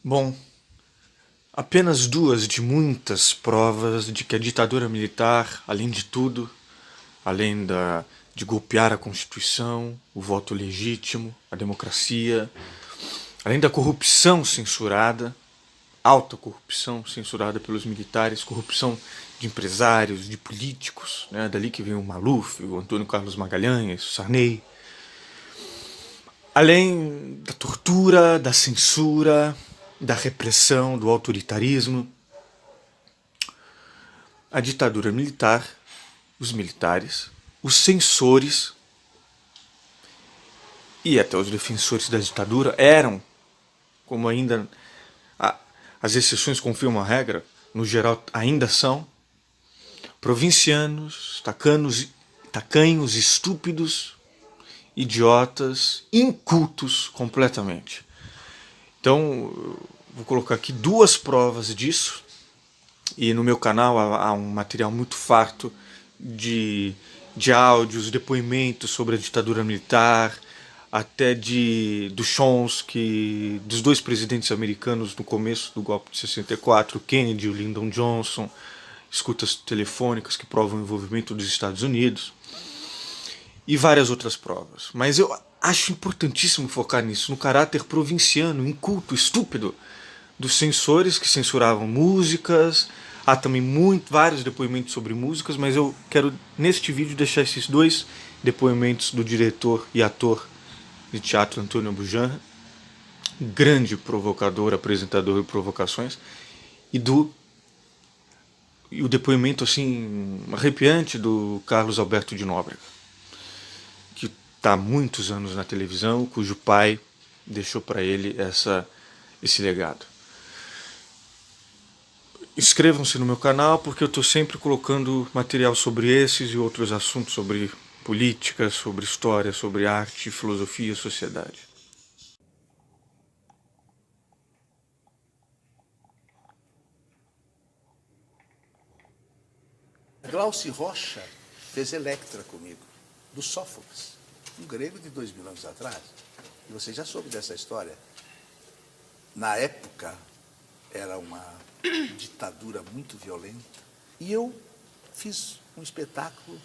Bom, apenas duas de muitas provas de que a ditadura militar, além de tudo, de golpear a Constituição, o voto legítimo, a democracia, além da corrupção censurada, alta corrupção censurada pelos militares, corrupção de empresários, de políticos, né? Dali que vem o Maluf, o Antônio Carlos Magalhães, o Sarney, além da tortura, da censura, da repressão, do autoritarismo, a ditadura militar, os militares, os censores e até os defensores da ditadura eram, como ainda as exceções confirmam a regra, no geral ainda são, provincianos, tacanhos, estúpidos, idiotas, incultos completamente. Então, vou colocar aqui duas provas disso, e no meu canal há um material muito farto de áudios, depoimentos sobre a ditadura militar, até do Chomsky, dos dois presidentes americanos no começo do golpe de 64, o Kennedy e o Lyndon Johnson, escutas telefônicas que provam o envolvimento dos Estados Unidos, e várias outras provas. Mas eu acho importantíssimo focar nisso, no caráter provinciano, inculto, estúpido dos censores que censuravam músicas. Há também vários depoimentos sobre músicas, mas eu quero neste vídeo deixar esses dois depoimentos do diretor e ator de teatro Antônio Bujanra, grande provocador, apresentador de provocações, e o depoimento assim arrepiante do Carlos Alberto de Nóbrega, que está há muitos anos na televisão, cujo pai deixou para ele esse legado. Inscrevam-se no meu canal, porque eu estou sempre colocando material sobre esses e outros assuntos, sobre política, sobre história, sobre arte, filosofia e sociedade. Glaucio Rocha fez Electra comigo, do Sófocles, um grego de 2000 anos atrás. E você já soube dessa história. Na época, era uma ditadura muito violenta. E eu fiz um espetáculo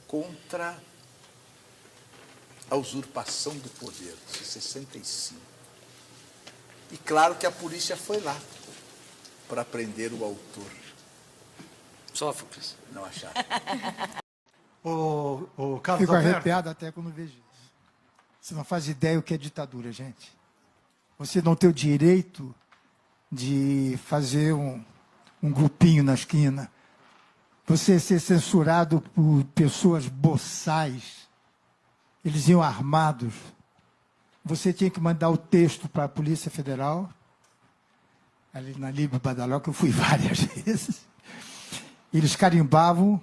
contra a usurpação do poder, de 65. E claro que a polícia foi lá para prender o autor. Sófocles. Não acharam. O Carlos Fico Alberto. arrepiado até quando vejo isso. Você não faz ideia o que é ditadura, gente. Você não tem o direito de fazer um grupinho na esquina. Você ser censurado por pessoas boçais. Eles iam armados. Você tinha que mandar o texto para a Polícia Federal. Ali na Líbia Badaló, que eu fui várias vezes. Eles carimbavam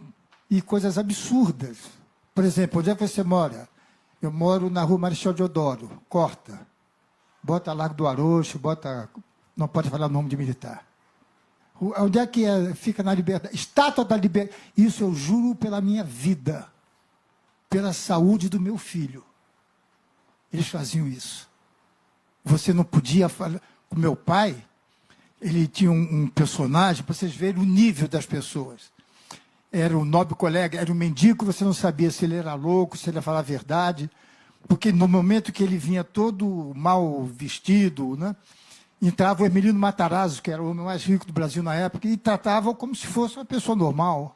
e coisas absurdas. Por exemplo, onde é que você mora? Eu moro na Rua Marechal Deodoro. Corta. Bota Largo do Arocho, bota... Não pode falar o nome de militar. Onde é que fica na Liberdade? Estátua da Liberdade. Isso eu juro pela minha vida. Pela saúde do meu filho. Eles faziam isso. Você não podia falar... O meu pai, ele tinha um personagem, para vocês verem o nível das pessoas. Era um nobre colega, era um mendigo, você não sabia se ele era louco, se ele ia falar a verdade, porque no momento que ele vinha todo mal vestido, né, entrava o Hermelino Matarazzo, que era o homem mais rico do Brasil na época, e tratava como se fosse uma pessoa normal.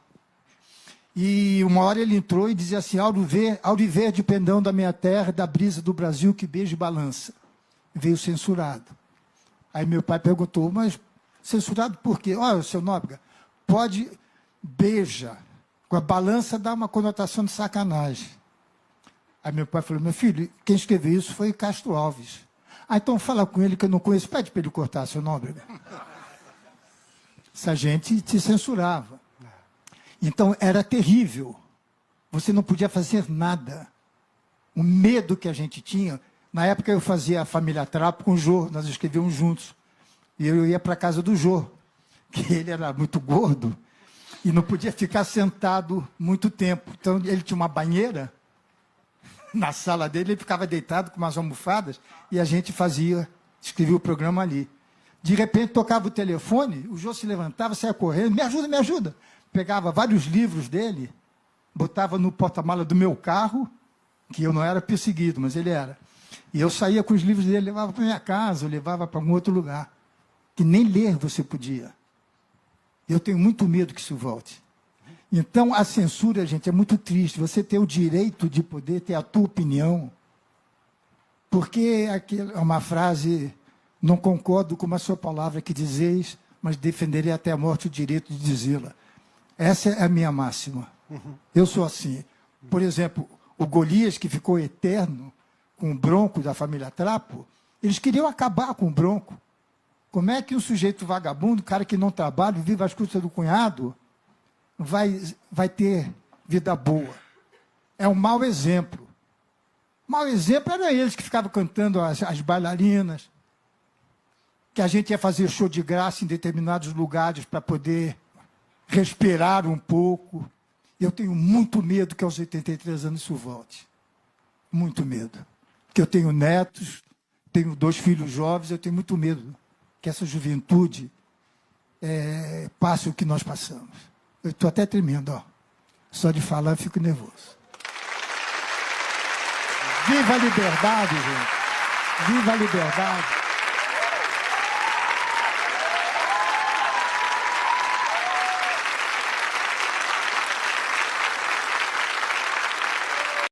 E uma hora ele entrou e dizia assim: Auriverde, pendão da minha terra, da brisa do Brasil que beija e balança. Veio censurado. Aí meu pai perguntou: mas censurado por quê? Olha, seu Nóbrega, pode, beija. Com a balança dá uma conotação de sacanagem. Aí meu pai falou: meu filho, quem escreveu isso foi Castro Alves. Ah, então fala com ele que eu não conheço, pede para ele cortar, seu Nóbrega. Essa gente te censurava. Então era terrível. Você não podia fazer nada. O medo que a gente tinha... Na época eu fazia a Família Trapo com o Jô, nós escrevíamos juntos. E eu ia para a casa do Jô, que ele era muito gordo e não podia ficar sentado muito tempo. Então ele tinha uma banheira na sala dele, ele ficava deitado com umas almofadas e a gente escrevia o programa ali. De repente tocava o telefone, o Jô se levantava, saia correndo, me ajuda, me ajuda. Pegava vários livros dele, botava no porta-mala do meu carro, que eu não era perseguido, mas ele era. E eu saía com os livros dele, levava para minha casa, eu levava para algum outro lugar. Que nem ler você podia. Eu tenho muito medo que isso volte. Então, a censura, gente, é muito triste. Você ter o direito de poder ter a tua opinião. Porque é uma frase, não concordo com a sua palavra que dizeis, mas defenderei até a morte o direito de dizê-la. Essa é a minha máxima. Eu sou assim. Por exemplo, o Golias, que ficou eterno com o Bronco da família Trapo, eles queriam acabar com o Bronco. Como é que um sujeito vagabundo, cara que não trabalha, vive às custas do cunhado, vai ter vida boa? É um mau exemplo. Mau exemplo eram eles que ficavam cantando as bailarinas, que a gente ia fazer show de graça em determinados lugares para poder respirar um pouco. Eu tenho muito medo que aos 83 anos isso volte. Muito medo. Porque eu tenho netos, tenho 2 filhos jovens, eu tenho muito medo que essa juventude passe o que nós passamos. Eu estou até tremendo, ó. Só de falar eu fico nervoso. Viva a liberdade, gente! Viva a liberdade!